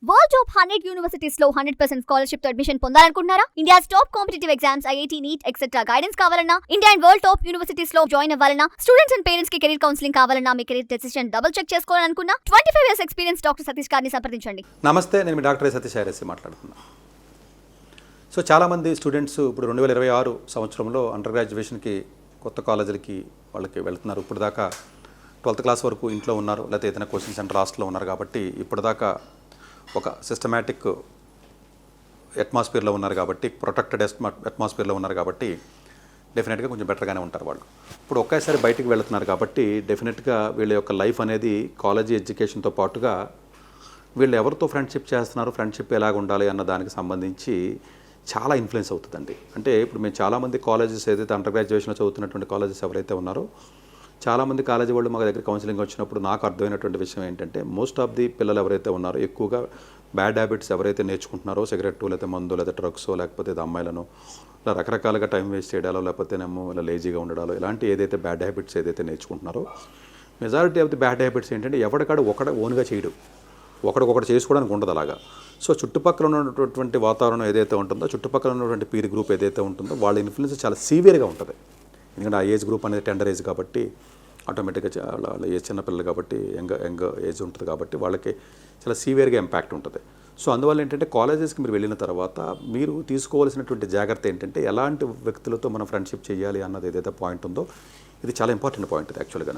World top 100 universities లో 100% scholarship తో admission పొందాలనుకుంటున్నారా? India's top competitive exams, IIT, NEET etcetera guidance కావాలన్నా, India and world top universities లో join అవ్వాలన్నా, students and parents కి career counselling కావాలన్నా, మీ కెరీర్ డెసిషన్ డబుల్ చెక్ చేసుకోవాలనుకున్నా 25 ఇయర్స్ ఎక్స్పీరియన్స్ డాక్టర్ సతీష్ గారిని సంప్రదించండి. నమస్తే, నేను మీ డాక్టర్ సతీష్ ఐరసి మాట్లాడుతున్నా. సో చాలామంది స్టూడెంట్స్ ఇప్పుడు 2026 సంవత్సరంలో అండర్ గ్రాడ్యుయేషన్కి కొత్త కాలేజీలకి వాళ్ళకి వెళ్తున్నారు. ఇప్పుడు దాకా 12th క్లాస్ వరకు ఇంట్లో ఉన్నారు, లేకపోతే ఏదైనా కోచింగ్ సెంటర్ హాస్టల్లో ఉన్నారు. కాబట్టి ఇప్పటిదాకా ఒక సిస్టమేటిక్ అట్మాస్ఫియర్లో ఉన్నారు, కాబట్టి ప్రొటెక్టెడ్ అట్మాస్ఫియర్లో ఉన్నారు. కాబట్టి డెఫినెట్గా కొంచెం బెటర్గానే ఉంటారు వాళ్ళు. ఇప్పుడు ఒకేసారి బయటికి వెళుతున్నారు కాబట్టి డెఫినెట్గా వీళ్ళ యొక్క లైఫ్ అనేది కాలేజీ ఎడ్యుకేషన్తో పాటుగా వీళ్ళు ఎవరితో ఫ్రెండ్షిప్ చేస్తున్నారు, ఫ్రెండ్షిప్ ఎలాగ ఉండాలి అన్న దానికి సంబంధించి చాలా ఇన్ఫ్లుయెన్స్ అవుతుందండి. అంటే ఇప్పుడు మేము చాలామంది కాలేజెస్ ఏదైతే అండర్ గ్రాడ్యుయేషన్లో చదువుతున్నటువంటి కాలేజెస్ ఎవరైతే ఉన్నారో, చాలామంది కాలేజీ వాళ్ళు మా దగ్గర కౌన్సిలింగ్ వచ్చినప్పుడు నాకు అర్థమైనటువంటి విషయం ఏంటంటే, మోస్ట్ ఆఫ్ ది పిల్లలు ఎవరైతే ఉన్నారో ఎక్కువగా బ్యాడ్ హ్యాబిట్స్ ఎవరైతే నేర్చుకుంటున్నారో, సిగరెట్టు లేకపోతే మందు లేదా డ్రగ్సో లేకపోతే ఇది అమ్మాయిలను ఇలా రకరకాలుగా టైం వేస్ట్ చేయడాలో లేకపోతేనేమో ఇలా లేజీగా ఉండడాలో ఇలాంటి ఏదైతే బ్యాడ్ హ్యాబిట్స్ ఏదైతే నేర్చుకుంటున్నారో, majority of the bad habits ఏంటంటే ఎవరికాడు ఓన్గా చేయడు, ఒకటి చేసుకోవడానికి ఉండదు అలాగా. సో చుట్టుపక్కల ఉన్నటువంటి వాతావరణం ఏదైతే ఉంటుందో, చుట్టుపక్కల ఉన్నటువంటి పీర్ గ్రూప్ ఏదైతే ఉంటుందో వాళ్ళ ఇన్ఫ్లుయెన్స్ చాలా సీవియర్గా ఉంటుంది. ఎందుకంటే ఆ ఏజ్ గ్రూప్ అనేది టెండర్ ఏజ్ కాబట్టి ఆటోమేటిక్గా చాలా ఏజ్ చిన్నపిల్లలు కాబట్టి యంగ్ ఏజ్ ఉంటుంది కాబట్టి వాళ్ళకి చాలా సీవియర్గా ఇంపాక్ట్ ఉంటుంది. సో అందువల్ల ఏంటంటే కాలేజెస్కి మీరు వెళ్ళిన తర్వాత మీరు తీసుకోవాల్సినటువంటి జాగ్రత్త ఏంటంటే ఎలాంటి వ్యక్తులతో మనం ఫ్రెండ్షిప్ చేయాలి అన్నది ఏదైతే పాయింట్ ఉందో ఇది చాలా ఇంపార్టెంట్ పాయింట్ ఇది యాక్చువల్గా.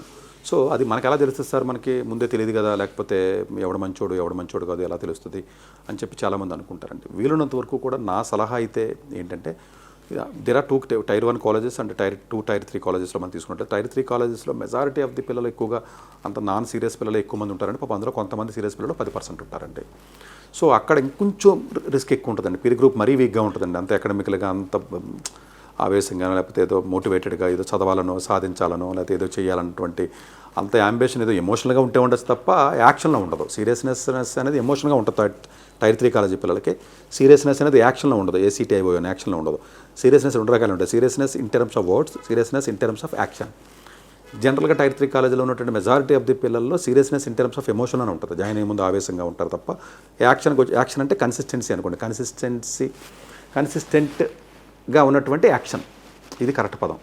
సో అది మనకు ఎలా తెలుస్తుంది సార్, మనకి ముందే తెలియదు కదా, లేకపోతే ఎవడు మంచోడు కాదు ఎలా తెలుస్తుంది అని చెప్పి చాలామంది అనుకుంటారండి. వీలున్నంత వరకు కూడా నా సలహా అయితే ఏంటంటే, there are 2 tier 1 colleges and tier 2, tier 3 కాలేజెస్లో మనం తీసుకుంటే, టైర్ 3 కాలేజెస్లో మెజారిటీ ఆఫ్ ది పిల్లలు ఎక్కువగా అంత నాన్ సీరియస్ పిల్లలు ఎక్కువ మంది ఉంటారండి. పాపం అందులో కొంతమంది సీరియస్ పిల్లలు 10% ఉంటారండి. సో అక్కడ ఇంకొంచెం రిస్క్ ఎక్కువ ఉంటుందండి. పీర్ గ్రూప్ మరీ వీక్గా ఉంటుందండి. అంత అకాడమిక్గా అంత ఆవేశంగా లేకపోతే ఏదో మోటివేటెడ్గా ఏదో చదవాలనో సాధించాలనో లేకపోతే ఏదో చేయాలన్నటువంటి అంత యాంబిషన్ ఏదో ఎమోషనల్గా ఉంటే ఉండొచ్చు తప్ప యాక్షన్లో ఉండదు. సీరియస్నెస్ అనేది ఎమోషనల్గా ఉంటుంది. టైర్ 3 కాలేజీ పిల్లలకి సీరియస్నెస్ అనేది యాక్షన్లో ఉండదు. ACTIO అని యాక్షన్లో ఉండదు. సీరియస్నెస్ 2 రకాలు ఉంటాయి. Seriousness in terms of words, seriousness in terms of action. జనరల్గా టైర్ 3 కాలేజీలో ఉన్నటువంటి మెజారిటీ ఆఫ్ ది పిల్లల్లో seriousness in terms of emotion అని ఉంటుంది. జాయిన్ అయ్యే ముందు ఆవేశంగా ఉంటారు తప్ప యాక్షన్ అంటే కన్సిస్టెన్సీ అనుకోండి. కన్సిస్టెంట్గా ఉన్నటువంటి యాక్షన్, ఇది కరెక్ట్ పదం.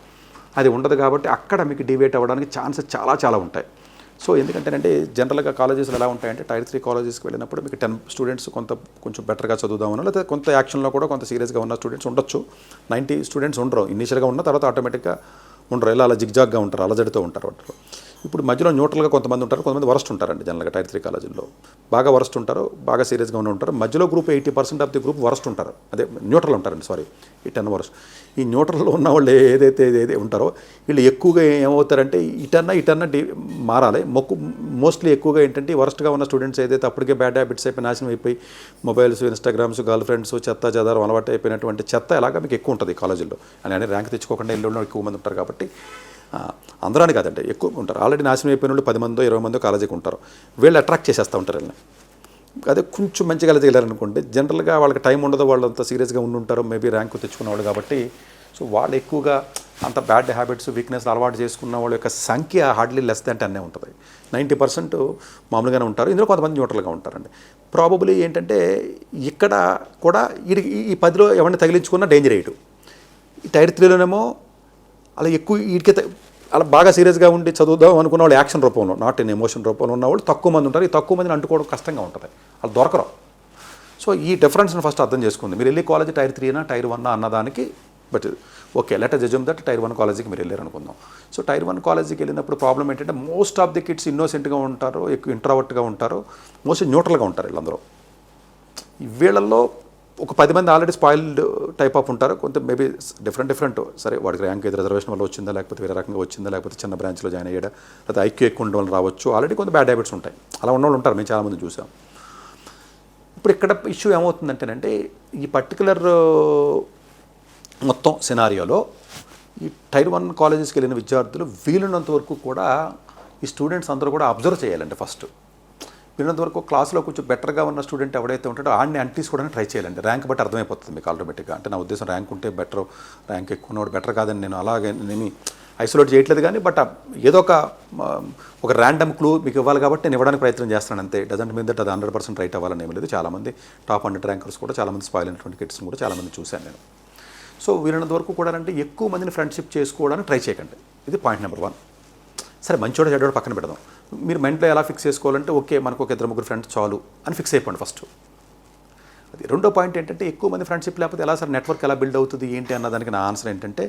అది ఉండదు కాబట్టి అక్కడ మీకు డివేట్ అవ్వడానికి ఛాన్సెస్ చాలా ఉంటాయి. సో ఎందుకంటేనంటే జనరల్గా కాలేజెస్లో ఎలా ఉంటాయంటే, టైర్ 3 కాలేజెస్కి వెళ్ళినప్పుడు మీకు 10 స్టూడెంట్స్ కొంచెం బెటర్గా చదువుదామనో లేకపోతే కొంత యాక్షన్లో కూడా కొంత సీరియస్గా ఉన్న స్టూడెంట్స్ ఉండొచ్చు. 90 స్టూడెంట్స్ ఉండరు. ఇనీషియల్గా ఉన్న తర్వాత ఆటోమేటిక్గా ఉండరు. ఇలా అలా జిగ్జాగ్గా ఉంటారు, అలజడితో ఉంటారు వాటిలో. ఇప్పుడు మధ్యలో న్యూట్రల్గా కొంతమంది ఉంటారు, కొంతమంది వరస్ట్ ఉంటారండి. జనరల్గా టైర్ 3 కాలేజీల్లో బాగా వరస్ట్ ఉంటారు, బాగా సీరియస్గా ఉంటారు. మధ్యలో group 80% of the group worst ఉంటారు, అదే న్యూట్రల్ ఉంటారండి. సారీ, ఈ 10 వరస్ట్. ఈ న్యూట్రల్లో ఉన్న వాళ్ళు ఏదైతే ఉంటారో వీళ్ళు ఎక్కువగా ఏమవుతారంటే ఇటన్నా మారాలి. మోస్ట్లీ ఎక్కువగా ఏంటంటే వరస్ట్గా ఉన్న స్టూడెంట్స్ ఏదైతే అప్పటికే బ్యాడ్ హ్యాబిట్స్ అయిపోయి నాశనం అయిపోయి మొబైల్స్, ఇన్స్టాగ్రామ్స్, గర్ల్ ఫ్రెండ్స్, చెత్త చెదారం అలవాటు అయిపోయినటువంటి చెత్త ఎలాగా మీకు ఎక్కువ ఉంటుంది కాలేజీల్లో. అని ర్యాంక్ తెచ్చుకోకుండా ఇల్లు ఎక్కువ మంది ఉంటారు కాబట్టి అందరూ అని కాదండి, ఎక్కువ ఉంటారు. ఆల్రెడీ నాశనం అయిపోయిన వాళ్ళు 10 మందో 20 మందో కాలేజీకి ఉంటారు. వీళ్ళు అట్రాక్ట్ చేసేస్తూ ఉంటారు వీళ్ళని. అదే కొంచెం మంచి కాలేజీకి వెళ్ళారనుకోండి, జనరల్గా వాళ్ళకి టైం ఉండదు, వాళ్ళు అంత సీరియస్గా ఉంటారు, మేబీ ర్యాంకు తెచ్చుకున్నవాళ్ళు కాబట్టి. సో వాళ్ళు ఎక్కువగా అంత బ్యాడ్ హ్యాబిట్స్, వీక్నెస్ అలవాటు చేసుకున్న వాళ్ళ యొక్క సంఖ్య హార్డ్లీ లెస్ దాన్ 10 ఉంటుంది. 90% మామూలుగానే ఉంటారు. ఇందులో కొంతమంది న్యూట్రల్గా ఉంటారండి. ప్రాబబ్లీ ఏంటంటే ఇక్కడ కూడా ఈ 10లో ఎవరిని తగిలించుకున్నా డేంజర్ ఎయిట్. ఈ టైర్ 3లోనేమో అలా ఎక్కువ వీటికి అలా బాగా సీరియస్గా ఉండి చదువుదాం అనుకున్న వాళ్ళు యాక్షన్ రూపంలో, నాట్ ఇన్ ఎమోషన్ రూపంలో ఉన్న వాళ్ళు తక్కువ మంది ఉంటారు. ఈ తక్కువ మందిని అంటుకోవడం కష్టంగా ఉంటుంది, వాళ్ళు దొరకరు. సో ఈ డిఫరెన్స్ని ఫస్ట్ అర్థం చేసుకుంది. మీరు వెళ్ళి కాలేజీ టైర్ 3 టైర్ 1 అన్నదానికి but okay, let us assume that tier 1 కాలేజీకి మీరు వెళ్ళారు అనుకుందాం. సో టైర్ 1 కాలేజీకి వెళ్ళినప్పుడు ప్రాబ్లం ఏంటంటే, మోస్ట్ ఆఫ్ ది కిడ్స్ ఇన్నోసెంట్గా ఉంటారు, ఎక్కువ ఇంట్రావర్ట్గా ఉంటారు, మోస్ట్ న్యూట్రల్గా ఉంటారు వీళ్ళందరూ. వీళ్ళల్లో ఒక 10 మంది ఆల్రెడీ స్పాయిల్డ్ టైప్ ఆఫ్ ఉంటారు. కొంత మేబీ డిఫరెంట్ సరే, వాడికి ర్యాంక్ ఏదో రిజర్వేషన్ వల్ల వచ్చిందా, లేకపోతే వేరే రకంగా వచ్చిందా, లేకపోతే చిన్న బ్రాంచ్లో జాయిన్ అయ్యాడా, లేకపోతే IQ ఎక్కువ ఉండడం వల్ల రావచ్చు. ఆల్రెడీ కొంత బ్యాడ్ హ్యాబిట్స్ ఉంటాయి, అలా ఉన్న వాళ్ళు ఉంటారు, మేము చాలామంది చూసాం. ఇప్పుడు ఇక్కడ ఇష్యూ ఏమవుతుందంటేనంటే, ఈ పర్టికులర్ మొత్తం సినారియోలో ఈ టైర్ 1 కాలేజెస్కి వెళ్ళిన విద్యార్థులు వీలున్నంత వరకు కూడా ఈ స్టూడెంట్స్ అందరూ కూడా అబ్జర్వ్ చేయాలండి. ఫస్ట్ వీళ్ళంత వరకు క్లాస్లో కొంచెం బెటర్గా ఉన్న స్టూడెంట్ ఎవడైతే ఉంటాడో ఆడిని అంటించుకోవడానికి ట్రై చేయాలండి. ర్యాంక్ బట్టి అర్థమైపోతుంది మీకు ఆటోమేటిక్గా. అంటే నా ఉద్దేశం ర్యాంక్ ఉంటే బెటర్, ర్యాంక్ ఎక్కువ ఉన్నవాడు బెటర్ కాదని నేను అలాగే నేమి ఐసోలేట్ చేయట్లేదు కానీ బట్ ఏదో ఒక ర్యాండమ్ క్లూ మీకు ఇవ్వాలి కాబట్టి నేను ఇవ్వడానికి ప్రయత్నం చేస్తాను అంతే. డజంట్ మీన్ దట్ అది 100% రైట్ అవ్వాలని ఏమీ లేదు. చాలామంది టాప్ 100 ర్యాంకర్స్ కూడా చాలామంది స్పాయిల్ అయినటువంటి కిడ్స్ని కూడా చాలామంది చూశాను నేను. సో వీళ్ళంత వరకు కూడా అంటే ఎక్కువ మందిని ఫ్రెండ్షిప్ చేసుకోవడానికి ట్రై చేయకండి. ఇది పాయింట్ నెంబర్ 1. సరే మంచోడు చెడ్డోడు పక్కన పెడదాం. మీరు మైండ్లో ఎలా ఫిక్స్ చేసుకోవాలంటే ఓకే మనకు ఒక 2-3 ఫ్రెండ్స్ చాలు అని ఫిక్స్ అయిపోండి ఫస్ట్. అది రెండో పాయింట్ ఏంటంటే ఎక్కువ మంది ఫ్రెండ్షిప్ లేకపోతే ఎలా సార్ నెట్వర్క్ ఎలా బిల్డ్ అవుతుంది ఏంటి అన్నదానికి నా ఆన్సర్ ఏంటంటే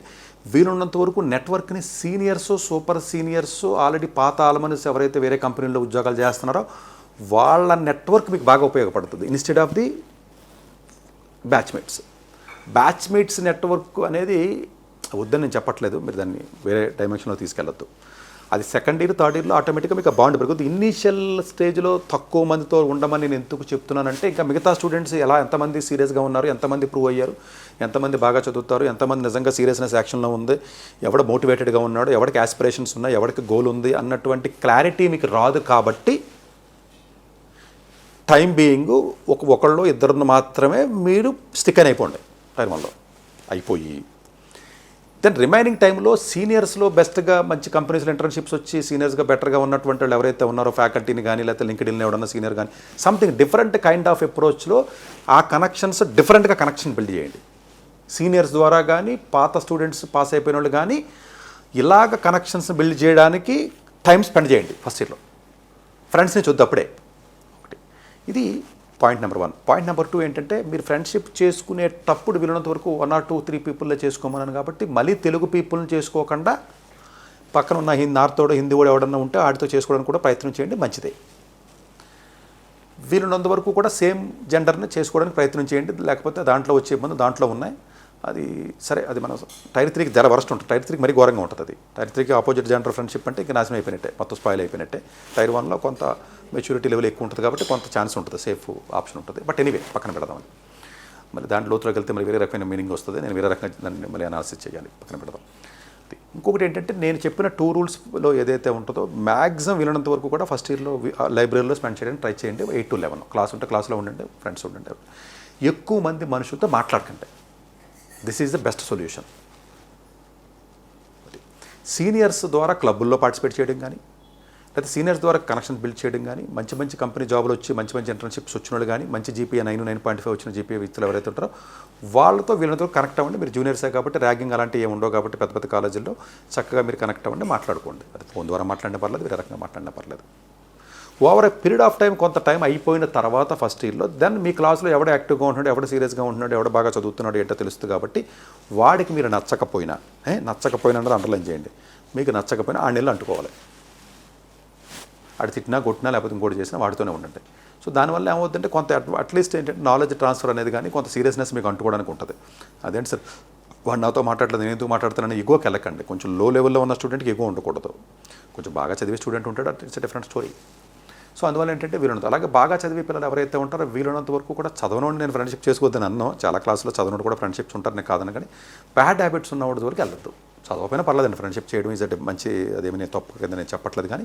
వీలున్నంత వరకు నెట్వర్క్ని సీనియర్స్, సూపర్ సీనియర్స్, ఆల్రెడీ పాత ఆల్మనీస్ ఎవరైతే వేరే కంపెనీల్లో ఉద్యోగాలు చేస్తున్నారో వాళ్ళ నెట్వర్క్ మీకు బాగా ఉపయోగపడుతుంది instead of the batchmates network అనేది వద్దని నేను చెప్పట్లేదు, మీరు దాన్ని వేరే డైమెన్షన్లో తీసుకెళ్ళొద్దు. అది సెకండ్ ఇయర్, థర్డ్ ఇయర్లో ఆటోమేటిక్గా మీకు ఆ బాండ్ పెరుగుతుంది. ఇనీషియల్ స్టేజ్లో తక్కువ మందితో ఉండమని నేను ఎందుకు చెప్తున్నానంటే ఇంకా మిగతా స్టూడెంట్స్ ఎంతమంది సీరియస్గా ఉన్నారు, ఎంతమంది ప్రూవ్ అయ్యారు, ఎంతమంది బాగా చదువుతారు, ఎంతమంది నిజంగా సీరియస్నెస్ యాక్షన్లో ఉంది, ఎవడ మోటివేటెడ్గా ఉన్నాడు, ఎవరికి ఆస్పిరేషన్స్ ఉన్నాయి, ఎవరికి గోల్ ఉంది అన్నటువంటి క్లారిటీ మీకు రాదు. కాబట్టి టైం బీయింగ్ ఒకళ్ళు ఇద్దరు మాత్రమే మీరు స్టిక్ అని అయిపోండి టైం వల్ల అయిపోయి దెన్ రిమైనింగ్ టైంలో సీనియర్స్లో బెస్ట్గా మంచి కంపెనీస్లో ఇంటర్న్షిప్స్ వచ్చి సీనియర్స్గా బెటర్గా ఉన్నటువంటి వాళ్ళు ఎవరైతే ఉన్నారో ఫ్యాకల్టీని కానీ లేకపోతే లింక్డ్ఇన్లో ఎవడన్నా సీనియర్ కానీ సంథింగ్ డిఫరెంట్ కైండ్ ఆఫ్ అప్రోచ్లో ఆ కనెక్షన్స్ డిఫరెంట్గా కనెక్షన్ బిల్డ్ చేయండి. సీనియర్స్ ద్వారా కానీ పాత స్టూడెంట్స్ పాస్ అయిపోయిన వాళ్ళు కానీ ఇలాగ కనెక్షన్స్ బిల్డ్ చేయడానికి టైం స్పెండ్ చేయండి ఫస్ట్ ఇయర్లో. ఫ్రెండ్స్ని చూద్దాం అప్పుడే. ఒకటి ఇది పాయింట్ నెంబర్ 1. పాయింట్ నెంబర్ 2 ఏంటంటే మీరు ఫ్రెండ్షిప్ చేసుకునేటప్పుడు వీళ్ళంత వరకు 1 or 2, 3 పీపుల్లో చేసుకోమన్నాను కాబట్టి మళ్ళీ తెలుగు పీపుల్ని చేసుకోకుండా పక్కన ఉన్న నార్తోడు హిందీ కూడా ఎవడన్నా ఉంటే వాటితో చేసుకోవడానికి కూడా ప్రయత్నం చేయండి, మంచిదే. వీళ్ళున్నంత వరకు కూడా సేమ్ జెండర్ని చేసుకోవడానికి ప్రయత్నం చేయండి, లేకపోతే దాంట్లో వచ్చే ఇబ్బంది దాంట్లో ఉన్నాయి. అది సరే, అది మన టైర్ 3కి జర వరస్ట్ ఉంటుంది, టైర్ 3కి మరీ ఘోరంగా ఉంటుంది. అది టైర్ 3కి ఆపోజిట్ జెండర్ ఫ్రెండ్షిప్ అంటే ఇంకా నాశనం అయిపోయినట్టే, మొత్తం స్పాయిల్ అయిపోయినట్టే. టైర్ 1లో కొంత మెచ్యూరిటీ లెవెల్ ఎక్కువ ఉంటుంది కాబట్టి కొంత ఛాన్స్ ఉంటుంది, సేఫ్ ఆప్షన్ ఉంటుంది. బట్ ఎనీవే పక్కన పెడదామని, మళ్ళీ దాంట్లో లోతులోకి వెళ్తే మరి వేరే రకమైన మీనింగ్ వస్తుంది, నేను వేరే రకంగా దాన్ని మళ్ళీ అనాలిసిస్ చేయాలి, పక్కన పెడదాం. ఇంకొకటి ఏంటంటే నేను చెప్పిన 2 రూల్స్లో ఏదైతే ఉంటుందో మ్యాక్సిమం వీలైనంత వరకు కూడా ఫస్ట్ ఇయర్లో లైబ్రరీలో స్పెండ్ చేయడానికి ట్రై చేయండి. 8 to 11 క్లాస్ ఉంటే క్లాస్లో ఉండండి, ఫ్రెండ్స్ ఉండండి, ఎక్కువ మంది మనుషులతో మాట్లాడకండి. This is the best solution. Seniors ద్వారా క్లబ్బుల్లో పార్టిసిపేట్ చేయడం కానీ లేకపోతే సీనియర్స్ ద్వారా కనెక్షన్ బిల్డ్ చేయడం కానీ, మంచి మంచి కంపెనీ జాబులు వచ్చి మంచి మంచి ఇంటర్న్షిప్స్ వచ్చిన వాళ్ళు కానీ, మంచి జీపీఏ 9.5 వచ్చిన జీపీఏ వ్యక్తులు ఎవరైతే ఉంటారో వాళ్ళతో వీళ్ళతో కనెక్ట్ అవ్వండి. మీరు జూనియర్సే కాబట్టి ర్యాగింగ్ అలాంటివి ఏమి ఉండవు కాబట్టి పెద్ద పెద్ద కాలేజీల్లో చక్కగా మీరు కనెక్ట్ అవ్వండి, మాట్లాడుకోండి. అది ఫోన్ ద్వారా మాట్లాడినా పర్లేదు, వేరే రకంగా మాట్లాడినా పర్లేదు. Over a period of time కొంత టైం అయిపోయిన తర్వాత ఫస్ట్ ఇయర్లో దెన్ మీ క్లాస్లో ఎవడ యాక్టివ్గా ఉంటున్నాడు, ఎవడ సీరియస్గా ఉంటున్నాడు, ఎవడ బాగా చదువుతున్నాడు ఏంటో తెలుస్తుంది. కాబట్టి వాడికి మీరు నచ్చకపోయినా అన్నది అండర్లైన్ చేయండి. మీకు నచ్చకపోయినా 6 నెలలు అంటుకోవాలి. ఆడు తిట్టినా కొట్టినా లేకపోతే ఇంకోటి చేసినా వాడితోనే ఉండండి. సో దానివల్ల ఏమవుతుందంటే కొంత అట్లీస్ట్ ఏంటంటే నాలెడ్జ్ ట్రాన్స్ఫర్ అనేది కానీ కొంత సీరియస్నెస్ మీకు అంటుకోవడానికి ఉంటుంది. అదేంటి సార్ వాడు నాతో మాట్లాడలేదు నేను ఎందుకు మాట్లాడుతున్నాను ఇగోకి వెళ్ళకండి. కొంచెం లో లెవెల్లో ఉన్న స్టూడెంట్కి ఎగో ఉండకూడదు. కొంచెం బాగా చదివే స్టూడెంట్ ఉంటాడు, it's a different story. So అందువల్ల ఏంటంటే వీలునంత అలాగే బాగా చదివే పిల్లలు ఎవరైతే ఉంటారో వీలున్నంత వరకు కూడా చదవనోడు నేను ఫ్రెండ్షిప్ చేసుకోవద్దని అన్నాను. చాలా క్లాసులో చదవనోడు కూడా ఫ్రెండ్షిప్స్ ఉంటారు, నేను కాదని. కానీ బ్యాడ్ హ్యాబిట్స్ ఉన్నవాడి వరకు వెళ్ళొద్దు. చదవకపోయినా పర్లేదండి, ఫ్రెండ్షిప్ చేయడం ఈజ్ అంటే మంచి, అదేమి నేను తప్పు కింద నేను చెప్పట్లేదు. కానీ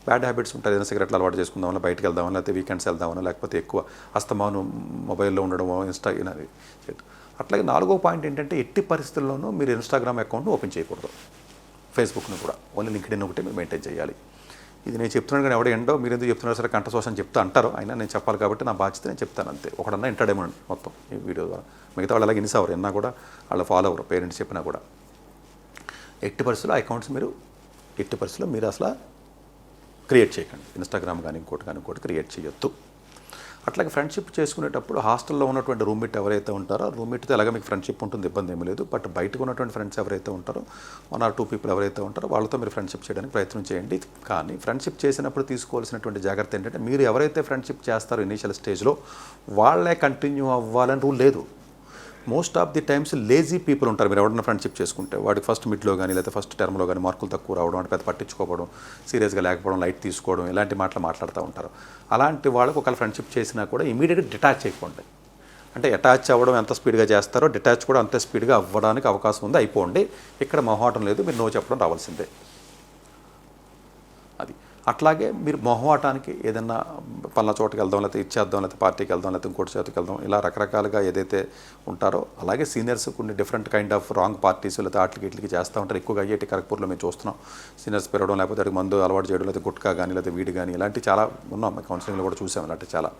బ్యాడ్ హ్యాబిట్స్ ఉంటాయి, ఏదైనా సిగరెట్లు అలవాటు చేసుకుందామని బయటకు వెళ్దామని లేకపోతే వీకెండ్స్ వెళ్దామని లేకపోతే ఎక్కువ అస్తమాను మొబైల్లో ఉండడం ఇన్స్టా అది. అట్లాగే 4వ పాయింట్ ఏంటంటే ఎట్టి పరిస్థితుల్లోనూ మీరు ఇన్స్టాగ్రామ్ అకౌంట్ను ఓపెన్ చేయకూడదు, ఫేస్బుక్ను కూడా ఓన్లీ లింక్డ్ఇన్ ఒకటి మీరు మెయింటైన్ చేయాలి. ఇది నేను చెప్తున్నాను కానీ ఎవడో ఎండో మీరు ఎందుకు చెప్తున్నారు సరే కంఠశోషం చెప్తా అంటారు, అయినా నేను చెప్పాలి కాబట్టి నా బాధ్యత నేను చెప్తాను అంతే. ఒకడన్నా ఎంటర్టైన్మెంట్ మొత్తం ఈ వీడియో ద్వారా, మిగతా వాళ్ళు అలాగే ఇన్సవరు ఎన్నా కూడా వాళ్ళ ఫాలో అవ్వరు, పేరెంట్స్ చెప్పినా కూడా. ఎట్టి పరిస్థితుల్లో అకౌంట్స్ ఎట్టి పరిస్థితుల్లో మీరు అసలు క్రియేట్ చేయకండి. ఇన్స్టాగ్రామ్ కానీ ఇంకోటి క్రియేట్ చేయొద్దు. అట్లాగే ఫ్రెండ్షిప్ చేసుకునేటప్పుడు హాస్టల్లో ఉన్నటువంటి రూమ్మేట్ ఎవరైతే ఉంటారో రూమ్మేట్తో ఎలాగ మీకు ఫ్రెండ్షిప్ ఉంటుంది, ఇబ్బంది ఏమీ లేదు. బట్ బయటకు ఉన్నటువంటి ఫ్రెండ్స్ ఎవరైతే ఉంటారో 1 or 2 పీపుల్ ఎవరైతే ఉంటారో వాళ్ళతో మీరు ఫ్రెండ్షిప్ చేయడానికి ప్రయత్నం చేయండి. కానీ ఫ్రెండ్షిప్ చేసినప్పుడు తీసుకోవాల్సినటువంటి జాగ్రత్త ఏంటంటే మీరు ఎవరైతే ఫ్రెండ్షిప్ చేస్తారో ఇనీషియల్ స్టేజ్లో వాళ్ళే కంటిన్యూ అవ్వాలని రూల్ లేదు. Most of the times lazy people ఉంటారు. మీరు ఎవరైనా ఫ్రెండ్షిప్ చేసుకుంటే వాడికి ఫస్ట్ మిడ్లో కానీ లేదా ఫస్ట్ టర్మ్లో కానీ మార్కులు తక్కువ రావడం, అంటే పెద్ద పట్టించుకోవడం, సీరియస్గా లేకపోవడం, లైట్ తీసుకోవడం, ఇలాంటి మాటలు మాట్లాడుతూ ఉంటారు. అలాంటి వాళ్ళకి ఒకవేళ ఫ్రెండ్షిప్ చేసినా కూడా ఇమీడియట్గా డిటాచ్ అయిపోండి. అంటే అటాచ్ అవ్వడం ఎంత స్పీడ్గా చేస్తారో డిటాచ్ కూడా అంతే స్పీడ్గా అవ్వడానికి అవకాశం ఉంది, అయిపోండి. ఇక్కడ మొహమాటం లేదు, మీరు నో చెప్పడం రావాల్సిందే. అది అట్లాగే మీరు మొహమాటానికి ఏదైనా పలానా చోటుకి వెళ్దాం, లేకపోతే ఇచ్చేద్దాం, లేకపోతే పార్టీకి వెళ్దాం, లేకపోతే ఇంకోటి చోటుకి వెళ్దాం, ఇలా రకరకాలుగా ఏదైతే ఉంటారో అలాగే సీనియర్స్ కొన్ని different kind of wrong parties లేకపోతే ఆటలకి ఇట్లకి చేస్తూ ఉంటారు. ఎక్కువగా ఐఐటి ఖరగ్పూర్లో మేము చూస్తున్నాం సీనియర్స్ పెరగడం, లేకపోతే అడిగి మందు అలవాటు చేయడం, లేకపోతే గుట్కా కానీ లేకపోతే వీడి కానీ ఇలాంటి చాలా ఉన్నాం. మేము కౌన్సిలింగ్లో కూడా చూసాం ఇలాంటి చాలా.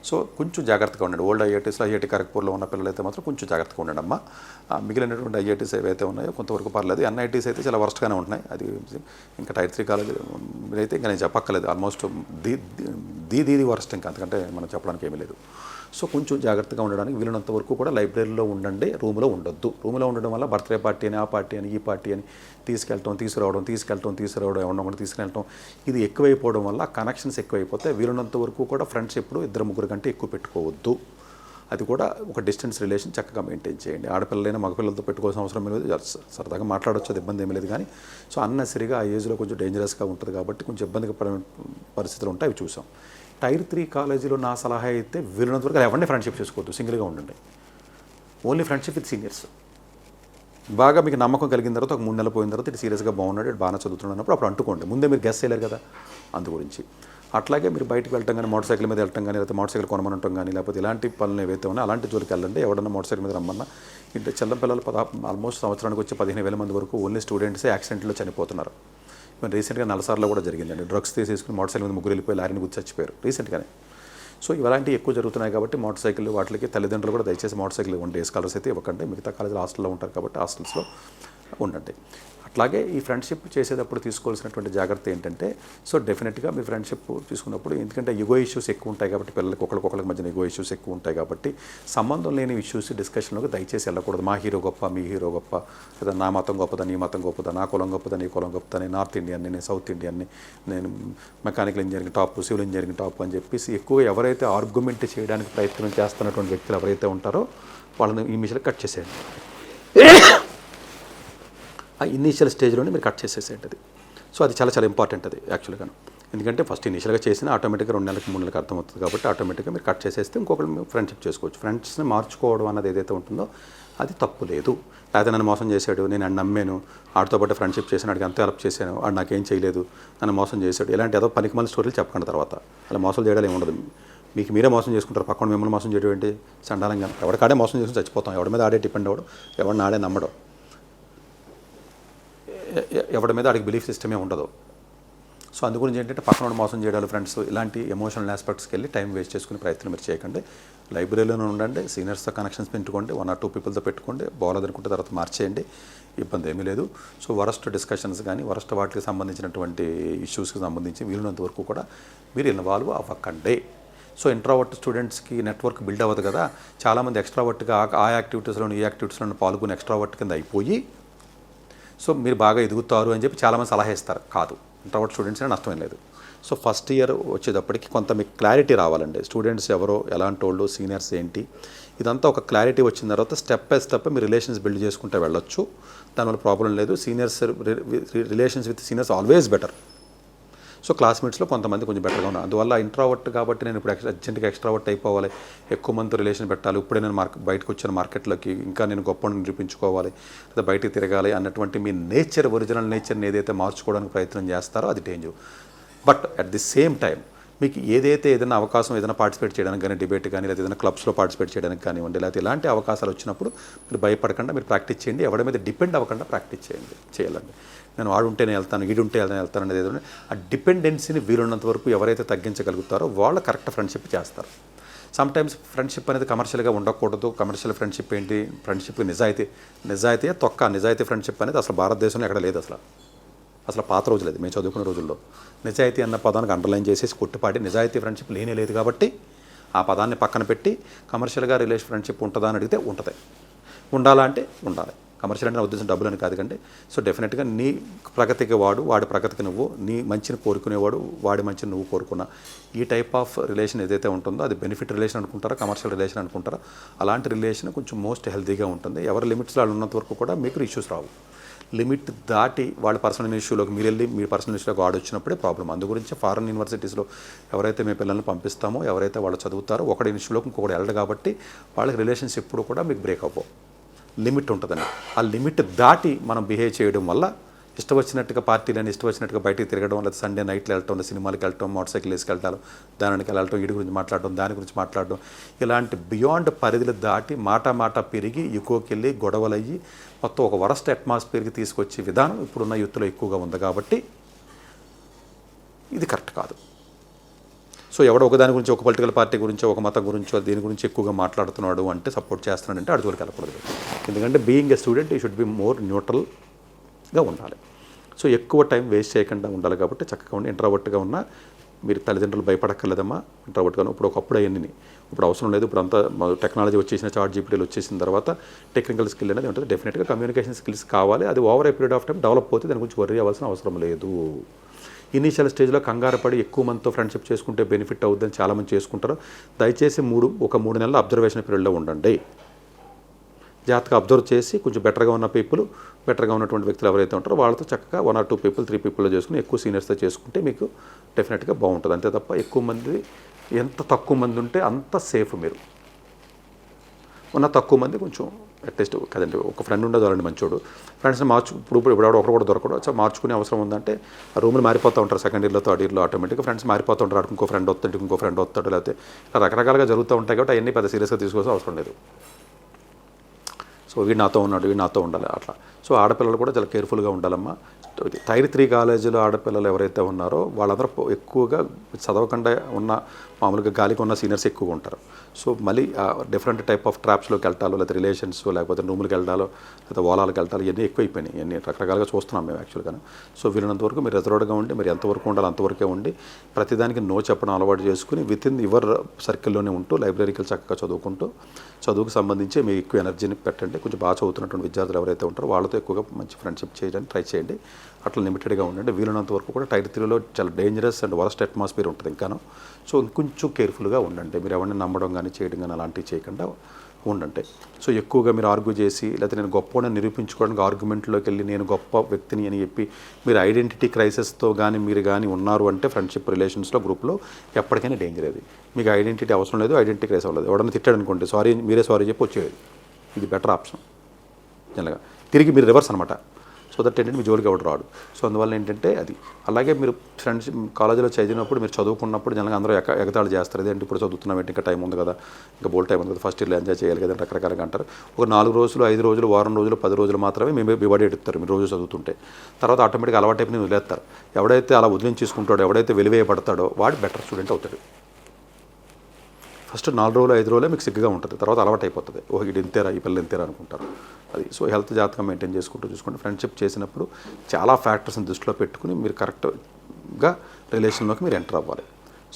సో కొంచెం జాగ్రత్తగా ఉండండి. ఓల్డ్ ఐఐటీస్లో ఐఐటి ఖరగ్పూర్లో ఉన్న పిల్లలైతే మాత్రం కొంచెం జాగ్రత్తగా ఉండండి అమ్మా. మిగిలినటువంటి ఐఐటీస్ ఏవైతే ఉన్నాయో కొంతవరకు పర్లేదు. ఎన్ఐటీస్ అయితే చాలా వర్స్ట్గానే ఉంటున్నాయి. అది ఇంకా టైర్ 3 కాలేజ్ అయితే ఇంకా నేను చెప్పక్కర్లేదు. ఆల్మోస్ట్ ది వర్స్ట్, ఇంకా అంతకంటే మనం చెప్పడానికి ఏమీ లేదు. సో కొంచెం జాగ్రత్తగా ఉండడానికి వీలున్నంత వరకు కూడా లైబ్రరీలో ఉండండి, రూమ్లో ఉండొద్దు. రూమ్లో ఉండడం వల్ల బర్త్డే పార్టీ అని, ఆ పార్టీ అని, ఈ పార్టీ అని తీసుకురావడం ఎవరినో కూడా తీసుకెళ్ళటం ఇది ఎక్కువైపోవడం వల్ల కనెక్షన్స్ ఎక్కువైపోతే వీలున్నంత వరకు కూడా ఫ్రెండ్స్ ఎప్పుడు 2-3 కంటే ఎక్కువ పెట్టుకోవద్దు. అది కూడా ఒక డిస్టెన్స్ రిలేషన్ చక్కగా మెయింటైన్ చేయండి. ఆడపిల్లలైనా మగపిల్లలతో పెట్టుకోవాల్సిన అవసరం లేదు. సరదాగా మాట్లాడవచ్చు, అది ఇబ్బంది ఏమీ లేదు. కానీ సో అన్నెసరిగా ఆ ఏజ్లో కొంచెం డేంజరస్గా ఉంటుంది కాబట్టి కొంచెం ఇబ్బందిగా పరిస్థితులు ఉంటాయి, అవి చూసాం. టైర్ 3 కాలేజీలో నా సలహా అయితే వీలున్నంత వరకు ఎవరిని ఫ్రెండ్షిప్ చేసుకోవద్దు, సింగిల్గా ఉండండి. Only friendship with seniors. బాగా మీకు నమ్మకం కలిగిన తర్వాత ఒక 3 నెలలు పోయిన తర్వాత ఇటు సీరియస్గా బాగున్నాడు, ఇటు బాగా చదువుతున్నప్పుడు అప్పుడు అంటుకోండి. ముందే మీరు గెస్ చేయలేరు కదా అందు గురించి. అట్లాగే మీరు బయటకు వెళ్ళటం కానీ, మోటార్ సైకిల్ మీద వెళ్ళటం కానీ, లేకపోతే మోటార్ సైకిల్ కొనమనటం కానీ, లేకపోతే ఇలాంటి పనులు ఏవైతే ఉన్నాయో అలాంటి జోలికి వెళ్ళండి. ఎవడన్నా మోటార్ సైకిల్ మీద రమ్మన్నా ఇంటి చిన్నపిల్లలు ఆల్మోస్ట్ సంవత్సరానికి వచ్చే 15,000 మంది వరకు ఓన్లీ స్టూడెంట్సే యాక్సిడెంట్లో చనిపోతున్నారు. ఇప్పుడు రీసెంట్గా నల్లసార్లో కూడా జరిగిందండి. డ్రగ్స్ తీసేసుకుని మోటార్ సైకిల్ మీద ముగ్గురు వెళ్ళిపోయి లారీని గుర్తి చచ్చిపోయారు రీసెంట్గానే. సో ఇలాంటివి ఎక్కువ జరుగుతున్నాయి కాబట్టి మోటార్ సైకిల్ వాటికి తల్లిదండ్రులు కూడా దయచేసి మోటార్ సైకిల్ ఇవ్వండి. స్కాలర్స్ అయితే ఇవ్వకండి. మిగతా కాలేజీలో హాస్టల్లో ఉంటారు కాబట్టి హాస్టల్స్లో ఉండండి. అట్లాగే ఈ ఫ్రెండ్షిప్ చేసేటప్పుడు తీసుకోవాల్సినటువంటి జాగ్రత్త ఏంటంటే, సో డెఫినెట్గా మీ ఫ్రెండ్షిప్ తీసుకున్నప్పుడు ఎందుకంటే ఇగో ఇష్యూస్ ఎక్కువ ఉంటాయి కాబట్టి పిల్లలకి ఒకరికి మధ్యన ఇగో ఇష్యూస్ ఎక్కువ ఉంటాయి కాబట్టి సంబంధం లేని ఇష్యూస్ డిస్కషన్లోకి దయచేసి వెళ్ళకూడదు. మా హీరో గొప్ప, మీ హీరో గొప్ప, లేదా నా మతం గొప్పదా, నీ మతం గొప్పదా, నా కులం గొప్పదా, నీ కులం గొప్పదా, నేను నార్త్ ఇండియన్ని, నేను సౌత్ ఇండియన్ని, నేను mechanical engineering top, civil engineering top అని చెప్పేసి ఎక్కువగా ఎవరైతే ఆర్గ్యుమెంట్ చేయడానికి ప్రయత్నం చేస్తున్నటువంటి వ్యక్తులు ఎవరైతే ఉంటారో వాళ్ళని ఈ మిషన్లో కట్ చేసేయండి. ఆ ఇనీషియల్ స్టేజ్లోనే మీరు కట్ చేసేసేయండి అది. సో అది చాలా చాలా ఇంపార్టెంట్ అది యాక్చువల్గా. ఎందుకంటే ఫస్ట్ ఇనీషియల్గా చేసిన ఆటోమేటిక్గా 2 నెలలకి 3 నెలలకు అర్థమవుతుంది కాబట్టి ఆటోమేటిక్గా మీరు కట్ చేసేస్తే ఇంకొకరు మీరు ఫ్రెండ్షిప్ చేసుకోవచ్చు. ఫ్రెండ్స్ని మార్చుకోవడం అన్నది ఏదైతే ఉంటుందో అది తప్పు లేదు. లేకపోతే నన్ను మోసం చేశాడు, నేను ఆయన నమ్మాను, ఆడితో పాటు ఫ్రెండ్షిప్ చేశాను, ఆడికి అంతా హెల్ప్ చేశాను, ఆడు నాకేం చేయలేదు, నన్ను మోసం చేశాడు, ఇలాంటి ఏదో పనికిమాలిన స్టోరీలు చెప్పకండి. తర్వాత అలా మోసం చేయడం ఏమి ఉండదు. మీకు మీరే మోసం చేసుకుంటారు. పక్కన మిమ్మల్ని మోసం చేయడం ఏంటి సండాలంగా. ఎవరికాడే మోసం చేసుకుని చచ్చిపోతాం. ఎవరి మీద ఆడే డిపెండ్ అవ్వడం, ఎవరిని ఆడే నమ్మడం, ఎవరి మీద ఆడికి బిలీఫ్ సిస్టమే ఉండదు. సో అందుగురించి ఏంటంటే పక్కన మోసం చేయడాలు, ఫ్రెండ్స్ ఇలాంటి ఎమోషనల్ ఆస్పెక్ట్స్కి వెళ్ళి టైం వేస్ట్ చేసుకునే ప్రయత్నం మీరు చేయకండి. లైబ్రరీలోనే ఉండండి, సీనియర్స్తో కనెక్షన్స్ పెట్టుకోండి, 1 or 2 పీపుల్తో పెట్టుకోండి. బాగోలేదనుకుంటే తర్వాత మార్చేయండి, ఇబ్బంది ఏమీ లేదు. సో వరస్ట్ డిస్కషన్స్ కానీ వరస్ట్ వాటికి సంబంధించినటువంటి ఇష్యూస్కి సంబంధించి వీలున్నంత వరకు కూడా మీరు ఇన్వాల్వ్ అవ్వకండి. సో ఇంట్రావర్ట్ స్టూడెంట్స్కి నెట్వర్క్ బిల్డ్ అవ్వదు కదా. చాలామంది ఎక్స్ట్రావర్ట్గా ఆ యాక్టివిటీస్లోని ఈ యాక్టివిటీస్లో పాల్గొని ఎక్స్ట్రావర్ట్ కింద అయిపోయి సో మీరు బాగా ఎదుగుతారు అని చెప్పి చాలామంది సలహా ఇస్తారు. కాదు, ఇంట్రావర్ట్ స్టూడెంట్స్ అయినా నష్టం లేదు. సో ఫస్ట్ ఇయర్ వచ్చేటప్పటికి కొంత మీకు క్లారిటీ రావాలండి. స్టూడెంట్స్ ఎవరో, ఎలాంటి వాళ్ళు, సీనియర్స్ ఏంటి, ఇదంతా ఒక క్లారిటీ వచ్చిన తర్వాత స్టెప్ బై స్టెప్ మీరు రిలేషన్స్ బిల్డ్ చేసుకుంటే వెళ్ళొచ్చు. దానివల్ల ప్రాబ్లం లేదు. Seniors relations with seniors always better. So క్లాస్మేట్స్లో కొంతమంది కొంచెం బెటర్గా ఉన్నారు. అందువల్ల ఇంట్రావర్ట్ కాబట్టి నేను ఇప్పుడు అర్జెంట్గా ఎక్స్ట్రావర్ట్ అయిపోవాలి, ఎక్కువ మందితో రిలేషన్ పెట్టాలి, ఇప్పుడే నేను బయటకు వచ్చాను మార్కెట్లోకి, ఇంకా నేను గొప్ప నిరూపించుకోవాలి, లేదా బయటికి తిరగాలి అన్నటువంటి మీ నేచర్, ఒరిజినల్ నేచర్ని ఏదైతే మార్చుకోవడానికి ప్రయత్నం చేస్తారో అది danger. But at the same time మీకు ఏదైనా అవకాశం ఏదైనా పార్టిసిపేట్ చేయడానికి కానీ, డిబేట్ కానీ, లేదా ఏదైనా క్లబ్స్లో పార్టిసిపేట్ చేయడానికి కానివ్వండి, లేకపోతే ఇలాంటి అవకాశాలు వచ్చినప్పుడు మీరు భయపడకుండా మీరు ప్రాక్టీస్ చేయండి. ఎవరి మీద డిపెండ్ అవ్వకుండా ప్రాక్టీస్ చేయాలండి. నేను వాడుంటేనే వెళ్తాను, ఈడుంటే వెళ్తాను అనేది ఏదో ఆ డిపెండెన్సీని వీలున్నంత వరకు ఎవరైతే తగ్గించగలుగుతారో వాళ్ళు కరెక్ట్ ఫ్రెండ్షిప్ చేస్తారు. సమ్టైమ్స్ ఫ్రెండ్షిప్ అనేది కమర్షియల్గా ఉండకూడదు. కమర్షియల్ ఫ్రెండ్షిప్ ఏంటి, ఫ్రెండ్షిప్ నిజాయితీ నిజాయితీ ఫ్రెండ్షిప్ అనేది అసలు భారతదేశంలో ఎక్కడ లేదు. అసలు పాత రోజులు అది మేము చదువుకునే రోజుల్లో నిజాయితీ అన్న పదానికి అండర్లైన్ చేసేసి కొట్టుపాటి నిజాయితీ ఫ్రెండ్షిప్ లేనే లేదు కాబట్టి ఆ పదాన్ని పక్కన పెట్టి కమర్షియల్గా ఫ్రెండ్షిప్ ఉంటుందా అని అడిగితే ఉంటుంది. ఉండాలా అంటే ఉండాలి. కమర్షియల్ అంటే నా ఉద్దేశం డబ్బులు అని కాదు కండి. సో డెఫినెట్గా నీ ప్రగతికి వాడి ప్రగతికి నువ్వు, నీ మంచిని కోరుకునేవాడు వాడి మంచిని నువ్వు కోరుకున్నా, ఈ టైప్ ఆఫ్ రిలేషన్ ఏదైతే ఉంటుందో అది బెనిఫిట్ రిలేషన్ అనుకుంటారా, కమర్షియల్ రిలేషన్ అనుకుంటారా, అలాంటి రిలేషన్ కొంచెం మోస్ట్ హెల్తీగా ఉంటుంది. ఎవరి లిమిట్స్లో వాళ్ళు ఉన్నంత వరకు కూడా మీకు ఇష్యూస్ రావు. లిమిట్ దాటి వాళ్ళ పర్సనల్ ఇష్యూలోకి మీరు వెళ్ళి మీ పర్సనల్ ఇష్యూలోకి ఆడొచ్చినప్పుడే ప్రాబ్లం. అందు గురించి ఫారెన్ యూనివర్సిటీస్లో ఎవరైతే మీ పిల్లల్ని పంపిస్తామో, ఎవరైతే వాళ్ళు చదువుతారో ఒకటి ఇష్యూలోకి ఇంకొకటి వెళ్ళడు కాబట్టి వాళ్ళకి రిలేషన్స్ ఎప్పుడు కూడా మీకు బ్రేక్ అవ్వవు. లిమిట్ ఉంటుందని ఆ లిమిట్ దాటి మనం బిహేవ్ చేయడం వల్ల ఇష్టం వచ్చినట్టుగా పార్టీలని ఇష్టం వచ్చినట్టుగా బయటికి తిరగడం, లేదా సండే నైట్లు వెళ్ళటం, సినిమాలకు వెళ్ళటం, మోటార్ సైకిల్ వేసుకెళ్ళటాలు, దానికి వెళ్ళటం, వీడి గురించి మాట్లాడడం, దాని గురించి మాట్లాడడం, ఇలాంటి బియాండ్ పరిధులు దాటి మాట పెరిగి ఎక్కువకెళ్ళి గొడవలయ్యి మొత్తం ఒక వరస్ట్ అట్మాస్ఫియర్కి తీసుకొచ్చే విధానం ఇప్పుడున్న యూత్లో ఎక్కువగా ఉంది. కాబట్టి ఇది కరెక్ట్ కాదు. సో ఎవడో ఒకదాని గురించి, ఒక పొలిటికల్ పార్టీ గురించో, ఒక మతం గురించో, దీని గురించి ఎక్కువగా మాట్లాడుతున్నాడు అంటే, సపోర్ట్ చేస్తున్నాడంటే అటు జోలికి వెళ్ళకూడదు. ఎందుకంటే being a student you should be more న్యూట్రల్గా ఉండాలి. సో ఎక్కువ టైం వేస్ట్ చేయకుండా ఉండాలి. కాబట్టి చక్కగా ఉండి ఇంట్రావర్ట్గా ఉన్న మీరు తల్లిదండ్రులు భయపడక్కర్లేదమ్మా. ఇంట్రావర్ట్గాను ఒకప్పుడు అవన్నీ ఇప్పుడు అవసరం లేదు. ఇప్పుడు అంతా టెక్నాలజీ వచ్చేసిన, చాట్ జీపీటీలు వచ్చేసిన తర్వాత టెక్నికల్ స్కిల్ అనేది ఉంటుంది. డెఫినెట్గా కమ్యూనికేషన్ స్కిల్స్ కావాలి. అది over a period of time develop అవుతుంది. దాని గురించి వర్రీ అవ్వాల్సిన అవసరం లేదు. ఇనీషియల్ స్టేజ్లో కంగారు పడి ఎక్కువ మందితో ఫ్రెండ్షిప్ చేసుకుంటే బెనిఫిట్ అవుతుందని చాలామంది చేసుకుంటారు. దయచేసి ఒక 3 నెలల అబ్జర్వేషన్ పీరియడ్లో ఉండండి. జాగ్రత్తగా అబ్జర్వ్ చేసి కొంచెం బెటర్గా ఉన్న పీపుల్, బెటర్గా ఉన్నటువంటి వ్యక్తులు ఎవరైతే ఉంటారో వాళ్ళతో చక్కగా 1 or 2 people 3 peopleలో చేసుకుని ఎక్కువ సీనియర్స్తో చేసుకుంటే మీకు డెఫినెట్గా బాగుంటుంది. అంతే తప్ప ఎక్కువ మంది, ఎంత తక్కువ మంది ఉంటే అంత సేఫ్. మీరు ఉన్న తక్కువ మంది కొంచెం అట్లీస్ట్ కదండి, ఒక ఫ్రెండ్ ఉండదు వాళ్ళని మంచోడు. ఫ్రెండ్స్ని ఇప్పుడు ఒకరు కూడా దొరకడు. సో మార్చుకునే అవసరం ఉందంటే ఆ రూమ్లు మారిపోతూ ఉంటారు. సెకండ్ ఇయర్లో, థర్డ్ ఇయర్లో ఆటోమేటిక్గా ఫ్రెండ్స్ మారిపోతూ ఉంటారు. ఇంకో ఫ్రెండ్ వస్తాడు, ఇంకో ఫ్రెండ్ వస్తాడు, లేకపోతే ఇలా రకరకాలుగా జరుగుతూ ఉంటాయి. కాబట్టి అవన్నీ పెద్ద సీరియస్గా తీసుకోవాల్సిన అవసరం లేదు. సో వీడు నాతో ఉన్నాడు, వీడు నాతో ఉండాలి అట్లా. సో ఆడపిల్లలు కూడా చాలా కేర్ఫుల్గా ఉండాలమ్మా. Tier 3 కాలేజీలో ఆడపిల్లలు ఎవరైతే ఉన్నారో వాళ్ళందరూ ఎక్కువగా చదవకుండా ఉన్న, మామూలుగా గాలికి ఉన్న సీనియర్స్ ఎక్కువగా ఉంటారు. సో మళ్ళీ డిఫరెంట్ టైప్ ఆఫ్ ట్రాప్స్లోకి వెళ్ళాలో, లేకపోతే రిలేషన్స్, లేకపోతే రూములకు వెళ్ళాలో, లేకపోతే ఓలాలకు వెళ్ళాలి, ఇవన్నీ ఎక్కువైపోయినాయి. ఇవన్నీ రకరకాలుగా చూస్తున్నాం మేము యాక్చువల్గా. సో వీళ్ళంత వరకు మీరు రిజర్వ్డ్గా ఉండి, మీరు ఎంతవరకు ఉండాలి అంతవరకే ఉండి, ప్రతిదానికి నో చెప్పడం అలవాటు చేసుకుని వితిన్ యువర్ సర్కిల్లోనే ఉంటూ లైబ్రరీకి చక్కగా చదువుకుంటూ, చదువుకు సంబంధించి మీకు ఎక్కువ ఎనర్జీని పెట్టండి. కొంచెం బాగా చదువుతున్నటువంటి విద్యార్థులు ఎవరైతే ఉంటారో వాళ్ళతో ఎక్కువగా మంచి ఫ్రెండ్షిప్ చేయడానికి ట్రై చేయండి. అట్లా లిమిటెడ్గా ఉండండి. వీలున్నంత వరకు కూడా Tier 3లో చాలా డేంజరస్ అండ్ వరస్ట్ అట్మాస్ఫియర్ ఉంటుంది ఇంకాను. సో కొంచెం కేర్ఫుల్గా ఉండండి. మీరు ఎవరిని నమ్మడం కానీ చేయడం కానీ అలాంటివి చేయకుండా ఉండండి. సో ఎక్కువగా మీరు ఆర్గ్యూ చేసి, లేకపోతే నేను గొప్పని నిరూపించుకోవడానికి ఆర్గ్యుమెంట్లోకి వెళ్ళి నేను గొప్ప వ్యక్తిని అని చెప్పి మీరు ఐడెంటిటీ క్రైసిస్తో కానీ మీరు కానీ ఉన్నారు అంటే ఫ్రెండ్షిప్ రిలేషన్స్లో, గ్రూప్లో ఎప్పటికైనా డేంజర్. అది మీకు ఐడెంటిటీ అవసరం లేదు, ఐడెంటిటీ క్రైసిస్ అవ్వలేదు. ఎవడన్నా తిట్టాడు అనుకోండి, మీరే సారీ చెప్పి వచ్చేది. ఇది బెటర్ ఆప్షన్ జనరల్గా. తిరిగి మీరు రివర్స్ అనమాట. సో దట్ ఏంటంటే మీ జోలికి ఎవడు రాడు. సో అందువల్ల ఏంటంటే అది. అలాగే మీరు ఫ్రెండ్స్ కాలేజీలో చదివినప్పుడు, మీరు చదువుకున్నప్పుడు జనరల్గా అందరూ ఎగతాళి చేస్తారు. ఇదేంటి ఇప్పుడు చదువుతున్నాం ఏంటి, ఇంకా టైం ఉంది కదా, ఇంకా బోల్ టైం ఉంది కదా, ఫస్ట్ ఇయర్లో ఎంజాయ్ చేయాలి కదా, రకరకాలుగా అంటారు. ఒక 4 రోజులు, 5 రోజులు, వారం రోజులు, 10 రోజులు మాత్రమే మేము బివాడి ఎడుతారు మీరు రోజు చదువుతుంటే. తర్వాత ఆటోమేటిక్గా అలవాటు అయిపోయి వదిలేస్తారు. ఎవడైతే అలా వదిలించేసుకుంటాడో, ఎవడైతే వెలివేయబడతాడో వాడు బెటర్ స్టూడెంట్ అవుతాడు. ఫస్ట్ 4 రోజులు, 5 రోజులే మీకు సిగ్గుగా ఉంటుంది. తర్వాత అలవాటు అయిపోతుంది. ఇది ఇంతేరా, ఈ పిల్లలు ఇంతేరా అనుకుంటారు. అది. సో హెల్త్ జాగ్రత్తగా మెయింటైన్ చేసుకుంటూ చూసుకోండి. ఫ్రెండ్షిప్ చేసినప్పుడు చాలా ఫ్యాక్టర్స్ని దృష్టిలో పెట్టుకుని మీరు కరెక్ట్గా రిలేషన్లోకి మీరు ఎంటర్ అవ్వాలి.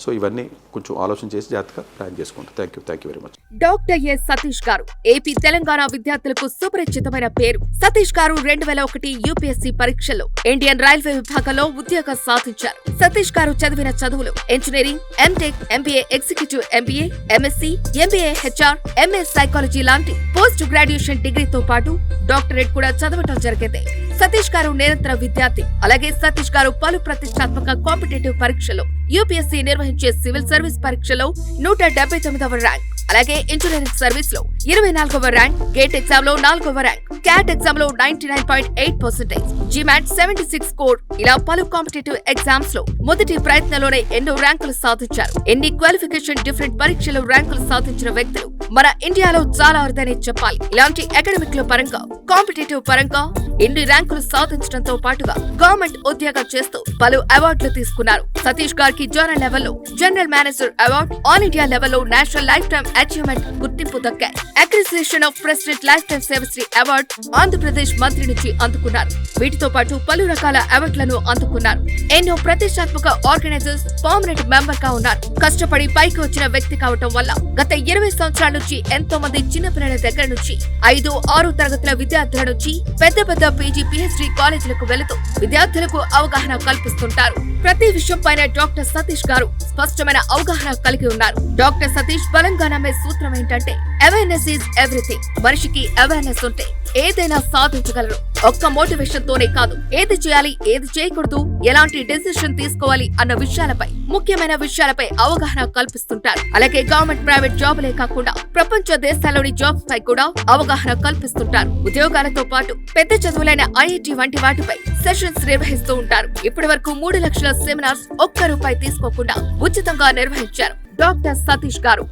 సో ఇవన్నీ కొంచెం ఆలోచన చేసి జాగ్రత్తగా ప్లాన్ చేసుకోండి. Thank you very much. Doctor yes Satish గారు ఏపీ తెలంగాణ విద్యార్థులకు సుపరిచితమైన పేరు. సతీష్ గారు 2001 యూపీఎస్సీ పరీక్షలో ఇండియన్ రైల్వే విభాగంలో ఉద్యోగం సాధించారు. సతీష్ గారు చదివిన చదువులు engineering, MTech, MBA, executive MBA, MSc, MBA HR, MS psychology లాంటి పోస్ట్ గ్రాడ్యుయేషన్ డిగ్రీతో పాటు డాక్టరేట్ కూడా చదవటం జరిగింది. సతీష్ గారు నిరంతర విద్యార్థి. అలాగే సతీష్ గారు పలు ప్రతిష్టాత్మక కాంపిటేటివ్ పరీక్షలో, యూపీఎస్సీ నిర్వహించే సివిల్ సర్వీస్ పరీక్షలో 179వ ర్యాంక్, అలాగే ఇంజనీరింగ్ సర్వీస్ లో 24వ ర్యాంక్, గేట్ ఎగ్జామ్ లో 4వ ర్యాంక్, క్యాట్ ఎగ్జామ్ లో 99.8%, జిమాట్ 76 స్కోర్, ఇలా పలు కాంపిటేటివ్ ఎగ్జామ్స్ లో మొదటి ప్రయత్నంలోనే ఎన్నో ర్యాంకులు సాధించారు. ఎన్ని క్వాలిఫికేషన్ డిఫరెంట్ పరీక్షలో ర్యాంకులు సాధించిన వ్యక్తులు మన ఇండియాలో చాలా అరుదనే చెప్పాలి. ఇలాంటి అకాడమిక్ లో పరంగా, కాంపిటేటివ్ పరంగా ఎన్ని ర్యాంకులు సాధించడంతో పాటుగా గవర్నమెంట్ ఉద్యోగం చేస్తూ పలు అవార్డులు తీసుకున్నారు. సతీష్ గారికి జోనల్ లెవెల్లో general manager award, all India లెవెల్లో నేషనల్ లైఫ్ టైమ్ అచీవ్మెంట్ గుర్తింపు దక్కాయి. Appreciation of president life time Sevashri award Andhra Pradesh మంత్రి నుంచి అందుకున్నారు. వీటితో పాటు పలు రకాల అవార్డులను అందుకున్నారు. ఎన్నో ప్రతిష్టాత్మక ఆర్గనైజర్స్ పర్మనెంట్ మెంబర్ గా ఉన్నారు. కష్టపడి పైకి వచ్చిన వ్యక్తి కావటం వల్ల గత 20 సంవత్సరాల నుంచి ఎంతో మంది చిన్నపిల్లల దగ్గర నుంచి 5, 6 తరగతుల విద్యార్థుల నుంచి పెద్ద పీజీ, పిహెచ్డీ కాలేజీలకు వెళుతూ విద్యార్థులకు అవగాహన కల్పిస్తుంటారు. ప్రతి విషయం పైన డాక్టర్ సతీష్ గారు స్పష్టమైన అవగాహన కలిగి ఉన్నారు. డాక్టర్ సతీష్ బలంగా నమ్మే సూత్రం ఏంటంటే అవేర్నెస్ ఈజ్ ఎవ్రీథింగ్. మనిషికి అవేర్నెస్ ఉంటే ఏదైనా సాధించగలరు. ఒక్క మోటివేషన్ తోనే కాదు, ఏది చేయాలి, ఏది చేయకూడదు, ఎలాంటి డెసిషన్ తీసుకోవాలి అన్న విషయాలపై, ముఖ్యమైన విషయాలపై అవగాహన కల్పిస్తుంటారు. అలాగే గవర్నమెంట్, ప్రైవేట్ జాబులే కాకుండా ప్రపంచ దేశాల్లోని జాబ్స్ పై కూడా అవగాహన కల్పిస్తుంటారు. ఉద్యోగాలతో పాటు పెద్ద చదువులైన ఐఐటి వంటి వాటిపై సెషన్స్ నిర్వహిస్తూ ఉంటారు. ఇప్పటి వరకు 3 లక్షల సెమినార్స్ ఒక్క రూపాయి తీసుకోకుండా ఉచితంగా నిర్వహించారు. డాక్టర్ సతీష్ గారు